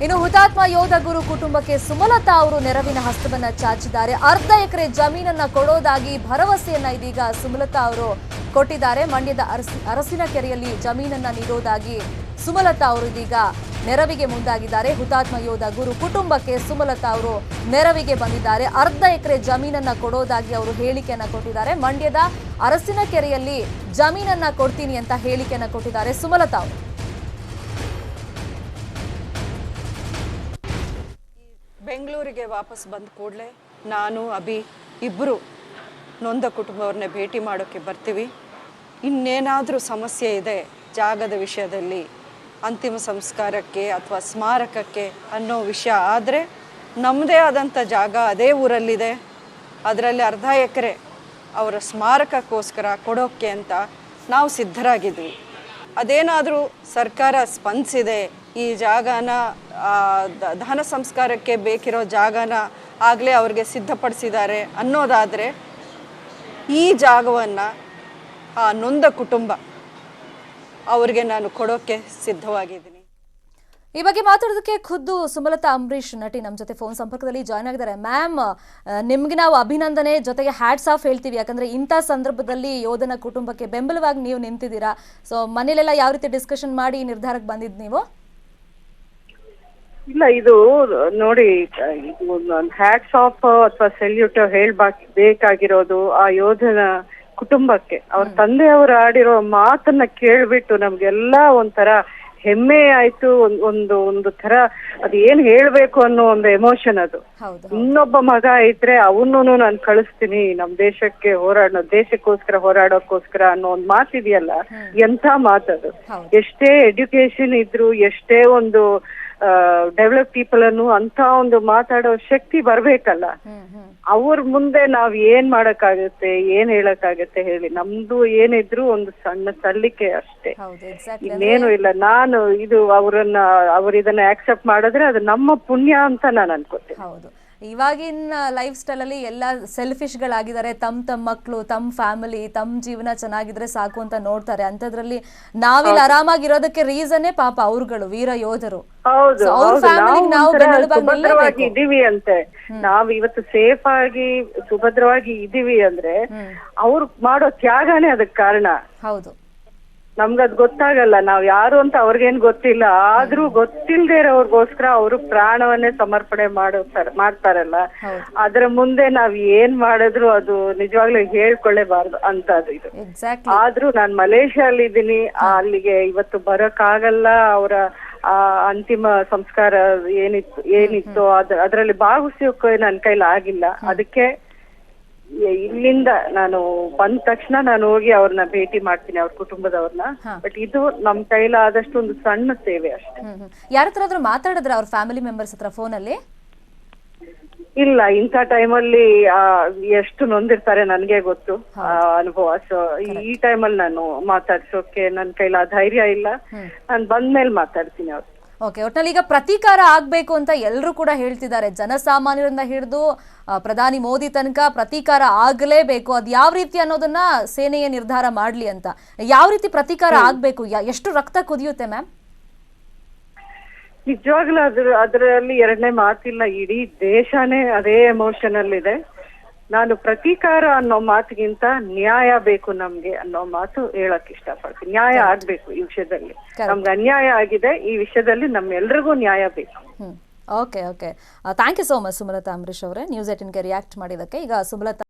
ಇನ್ನು ಹುತಾತ್ಮ ಯೋಧ ಗುರು ಕುಟುಂಬಕ್ಕೆ ಸುಮಲತಾ ಅವರು ನೆರವಿನ ಹಸ್ತವನ್ನ ಚಾಚಿದ್ದಾರೆ. ಅರ್ಧ ಎಕರೆ ಜಮೀನನ್ನ ಕೊಡೋದಾಗಿ ಭರವಸೆಯನ್ನ ಇದೀಗ ಸುಮಲತಾ ಅವರು ಕೊಟ್ಟಿದ್ದಾರೆ. ಮಂಡ್ಯದ ಅರಸಿನ ಕೆರೆಯಲ್ಲಿ ಜಮೀನನ್ನ ನೀಡೋದಾಗಿ ಸುಮಲತಾ ಅವರು ಇದೀಗ ನೆರವಿಗೆ ಮುಂದಾಗಿದ್ದಾರೆ. ಹುತಾತ್ಮ ಯೋಧ ಗುರು ಕುಟುಂಬಕ್ಕೆ ಸುಮಲತಾ ಅವರು ನೆರವಿಗೆ ಬಂದಿದ್ದಾರೆ. ಅರ್ಧ ಎಕರೆ ಜಮೀನನ್ನ ಕೊಡೋದಾಗಿ ಅವರು ಹೇಳಿಕೆಯನ್ನ ಕೊಟ್ಟಿದ್ದಾರೆ. ಮಂಡ್ಯದ ಅರಸಿನ ಕೆರೆಯಲ್ಲಿ ಜಮೀನನ್ನ ಕೊಡ್ತೀನಿ ಅಂತ ಹೇಳಿಕೆಯನ್ನ ಕೊಟ್ಟಿದ್ದಾರೆ ಸುಮಲತಾ ಅವರು. ಬೆಂಗಳೂರಿಗೆ ವಾಪಸ್ ಬಂದ ಕೂಡಲೇ ನಾನು ಅಭಿ ಇಬ್ಬರು ನೊಂದ ಕುಟುಂಬವ್ರನ್ನೇ ಭೇಟಿ ಮಾಡೋಕ್ಕೆ ಬರ್ತೀವಿ. ಇನ್ನೇನಾದರೂ ಸಮಸ್ಯೆ ಇದೆ ಜಾಗದ ವಿಷಯದಲ್ಲಿ, ಅಂತಿಮ ಸಂಸ್ಕಾರಕ್ಕೆ ಅಥವಾ ಸ್ಮಾರಕಕ್ಕೆ ಅನ್ನೋ ವಿಷಯ ಆದರೆ ನಮ್ಮದೇ ಆದಂಥ ಜಾಗ ಅದೇ ಊರಲ್ಲಿದೆ. ಅದರಲ್ಲಿ ಅರ್ಧ ಎಕರೆ ಅವರ ಸ್ಮಾರಕಕ್ಕೋಸ್ಕರ ಕೊಡೋಕ್ಕೆ ಅಂತ ನಾವು ಸಿದ್ಧರಾಗಿದ್ವಿ. ಅದೇನಾದರೂ ಸರ್ಕಾರ ಸ್ಪಂದಿಸಿದೆ, ಈ ಜಾಗನ ದಹನ ಸಂಸ್ಕಾರಕ್ಕೆ ಬೇಕಿರೋ ಜಾಗನ ಆಗಲೇ ಅವ್ರಿಗೆ ಸಿದ್ಧಪಡಿಸಿದ್ದಾರೆ ಅನ್ನೋದಾದರೆ ಈ ಜಾಗವನ್ನು ಆ ನೊಂದ ಕುಟುಂಬ ಅವ್ರಿಗೆ ನಾನು ಕೊಡೋಕ್ಕೆ ಸಿದ್ಧವಾಗಿದ್ದೀನಿ. ಈ ಬಗ್ಗೆ ಮಾತಾಡೋದಕ್ಕೆ ಖುದ್ದು ಸುಮಲತಾ ಅಂಬರೀಶ್ ನಟಿ ನಮ್ಮ ಜೊತೆ ಫೋನ್ ಸಂಪರ್ಕದಲ್ಲಿ ಜಾಯ್ನ್ ಆಗಿದ್ದಾರೆ. ಮ್ಯಾಮ್, ನಿಮ್ಗೆ ನಾವು ಅಭಿನಂದನೆ ಜೊತೆಗೆ ಹ್ಯಾಟ್ಸ್ ಆಫ್ ಹೇಳ್ತೀವಿ. ಯಾಕಂದ್ರೆ ಇಂಥ ಸಂದರ್ಭದಲ್ಲಿ ಯೋಧನ ಕುಟುಂಬಕ್ಕೆ ಬೆಂಬಲವಾಗಿ ನೀವು ನಿಂತಿದ್ದೀರಾ. ಸೊ ಮನೇಲೆಲ್ಲ ಯಾವ ರೀತಿ ಡಿಸ್ಕಷನ್ ಮಾಡಿ ಈ ನಿರ್ಧಾರಕ್ಕೆ ಬಂದಿದ್ದು ನೀವು? ಇಲ್ಲ, ಇದು ನೋಡಿ, ಹ್ಯಾಟ್ಸ್ ಆಫ್ ಅಥವಾ ಸೆಲ್ಯೂಟ್ ಹೇಳ್ಬೇಕಾಗಿರೋದು ಆ ಯೋಧನ ಕುಟುಂಬಕ್ಕೆ. ಅವ್ರ ತಂದೆಯವರು ಆಡಿರೋ ಮಾತನ್ನ ಕೇಳ್ಬಿಟ್ಟು ನಮ್ಗೆಲ್ಲ ಒಂಥರ ಹೆಮ್ಮೆ ಆಯ್ತು. ಒಂದು ತರ ಅದು ಏನ್ ಹೇಳ್ಬೇಕು ಅನ್ನೋ ಒಂದು ಎಮೋಷನ್ ಅದು. ಇನ್ನೊಬ್ಬ ಮಗ ಇದ್ರೆ ಅವನು ನಾನು ಕಳಿಸ್ತೀನಿ ನಮ್ ದೇಶಕ್ಕೆ ದೇಶಕ್ಕೋಸ್ಕರ ಹೋರಾಡೋಕ್ಕೋಸ್ಕರ ಅನ್ನೋ ಒಂದು ಮಾತಿದೆಯಲ್ಲ, ಎಂಥ ಮಾತದು. ಎಷ್ಟೇ ಎಡ್ಯುಕೇಶನ್ ಇದ್ರು, ಎಷ್ಟೇ ಒಂದು ಡೆವಲಪ್ ಪೀಪಲ್ ಅನ್ನು ಅಂತ ಒಂದು ಮಾತಾಡೋ ಶಕ್ತಿ ಬರ್ಬೇಕಲ್ಲ. ಅವ್ರ ಮುಂದೆ ನಾವ್ ಏನ್ ಮಾಡಕ್ಕಾಗತ್ತೆ, ಏನ್ ಹೇಳಕ್ಕಾಗತ್ತೆ ಹೇಳಿ? ನಮ್ದು ಏನಿದ್ರು ಒಂದು ಸಣ್ಣ ಸಲ್ಲಿಕೆ ಅಷ್ಟೇ, ಇನ್ನೇನು ಇಲ್ಲ. ನಾನು ಅವ್ರು ಇದನ್ನ ಆಕ್ಸೆಪ್ಟ್ ಮಾಡಿದ್ರೆ ಅದು ನಮ್ಮ ಪುಣ್ಯ ಅಂತ ನಾನು ಅನ್ಕೋತೀನಿ. ಇವಾಗಿನ ಲೈಫ್ ಸ್ಟೈಲ್ ಅಲ್ಲಿ ಎಲ್ಲ ಸೆಲ್ಫಿಶ್ ಗಳಾಗಿದ್ದಾರೆ. ತಮ್ಮ ಮಕ್ಕಳು, ತಮ್ಮ ಫ್ಯಾಮಿಲಿ, ತಮ್ಮ ಜೀವನ ಚೆನ್ನಾಗಿದ್ರೆ ಸಾಕು ಅಂತ ನೋಡ್ತಾರೆ. ಅಂತದ್ರಲ್ಲಿ ನಾವಿಲ್ಲಿ ಆರಾಮಾಗಿರೋದಕ್ಕೆ ರೀಸನ್ನೇ ಪಾಪ ಅವ್ರುಗಳು, ವೀರ ಯೋಧರು. ಸುಭದ್ರವಾಗಿ ಇದೀವಿ ಅಂತೆ, ನಾವ್ ಇವತ್ತು ಸೇಫ್ ಆಗಿ ಸುಭದ್ರವಾಗಿ ಇದೀವಿ ಅಂದ್ರೆ ಅವ್ರು ಮಾಡೋ ತ್ಯಾಗನೇ ಅದಕ್ ಕಾರಣ. ಹೌದು, ನಮ್ಗದ್ ಗೊತ್ತಾಗಲ್ಲ, ನಾವ್ ಯಾರು ಅಂತ ಅವ್ರಿಗೇನ್ ಗೊತ್ತಿಲ್ಲ. ಆದ್ರೂ ಗೊತ್ತಿಲ್ದೇ ಇರೋರ್ಗೋಸ್ಕರ ಅವರು ಪ್ರಾಣವನ್ನೇ ಸಮರ್ಪಣೆ ಮಾಡ್ತಾರಲ್ಲ, ಅದ್ರ ಮುಂದೆ ನಾವ್ ಏನ್ ಮಾಡಿದ್ರು ಅದು ನಿಜವಾಗ್ಲೂ ಹೇಳ್ಕೊಳ್ಳೇಬಾರ್ದು ಅಂತದ್ದು ಇದು. ಆದ್ರೂ ನಾನ್ ಮಲೇಷ್ಯಾದಲ್ಲಿ ಇದ್ದೀನಿ, ಅಲ್ಲಿಗೆ ಇವತ್ತು ಬರಕ್ ಆಗಲ್ಲ. ಅವರ ಅಂತಿಮ ಸಂಸ್ಕಾರ ಏನಿತ್ತು ಅದ್ರಲ್ಲಿ ಭಾಗವಹಿಸೋಕೆ ನನ್ ಕೈಲಿ ಆಗಿಲ್ಲ. ಅದಕ್ಕೆ ಇಲ್ಲಿಂದ ನಾನು ಬಂದ ತಕ್ಷಣ ನಾನು ಹೋಗಿ ಅವ್ರನ್ನ ಭೇಟಿ ಮಾಡ್ತೀನಿ, ಅವ್ರ ಕುಟುಂಬದವ್ರನ್ನ. ಬಟ್ ಇದು ನಮ್ ಕೈಲಾದಷ್ಟು ಒಂದು ಸಣ್ಣ ಸೇವೆ ಅಷ್ಟೇ. ಯಾರ ಹತ್ರ ಮಾತಾಡಿದ್ರ ಅವ್ರ ಫ್ಯಾಮಿಲಿ ಮೆಂಬರ್ಸ್ ಹತ್ರ ಫೋನಲ್ಲಿ? ಇಲ್ಲ, ಇಂಥ ಟೈಮಲ್ಲಿ ಎಷ್ಟು ನೊಂದಿರ್ತಾರೆ ನನ್ಗೆ ಗೊತ್ತು, ಅನುಭವ. ಸೊ ಈ ಟೈಮಲ್ಲಿ ನಾನು ಮಾತಾಡ್ಸೋಕೆ ನನ್ ಕೈಲ ಧೈರ್ಯ ಇಲ್ಲ. ನಾನು ಬಂದ್ಮೇಲೆ ಮಾತಾಡ್ತೀನಿ ಅವ್ರು. ಓಕೆ, ಒಟ್ನಲ್ಲಿ ಈಗ ಪ್ರತೀಕಾರ ಆಗ್ಬೇಕು ಅಂತ ಎಲ್ಲರೂ ಕೂಡ ಹೇಳ್ತಿದ್ದಾರೆ. ಜನಸಾಮಾನ್ಯರಿಂದ ಹಿಡಿದು ಪ್ರಧಾನಿ ಮೋದಿ ತನಕ ಪ್ರತೀಕಾರ ಆಗಲೇಬೇಕು. ಅದು ಯಾವ ರೀತಿ ಅನ್ನೋದನ್ನ ಸೇನೆಯ ನಿರ್ಧಾರ ಮಾಡ್ಲಿ ಅಂತ. ಯಾವ ರೀತಿ ಪ್ರತೀಕಾರ ಆಗ್ಬೇಕು? ಎಷ್ಟು ರಕ್ತ ಕುದಿಯುತ್ತೆ ಮ್ಯಾಮ್? ನಿಜವಾಗ್ಲೂ ಅದರಲ್ಲಿ ಎರಡನೇ ಮಾತಿಲ್ಲ. ಇಡೀ ದೇಶನೇ ಅದೇ ಎಮೋಷನಲ್ ಇದೆ. ನಾನು ಪ್ರತೀಕಾರ ಅನ್ನೋ ಮಾತಿಗಿಂತ ನ್ಯಾಯ ಬೇಕು ನಮ್ಗೆ ಅನ್ನೋ ಮಾತು ಹೇಳಕ್ ಇಷ್ಟಪಡ್ತೀನಿ. ನ್ಯಾಯ ಆಗ್ಬೇಕು ಈ ವಿಷಯದಲ್ಲಿ. ನಮ್ಗೆ ಅನ್ಯಾಯ ಆಗಿದೆ, ಈ ವಿಷಯದಲ್ಲಿ ನಮ್ಮೆಲ್ರಿಗೂ ನ್ಯಾಯ ಬೇಕು. Okay, thank you so much Sumalatha Ambareesh ಅವರೇ, ನ್ಯೂಸ್ 18ಗೆ ರಿಯಾಕ್ಟ್ ಮಾಡಿದಕ್ಕೆ. ಈಗ ಸುಮಲತಾ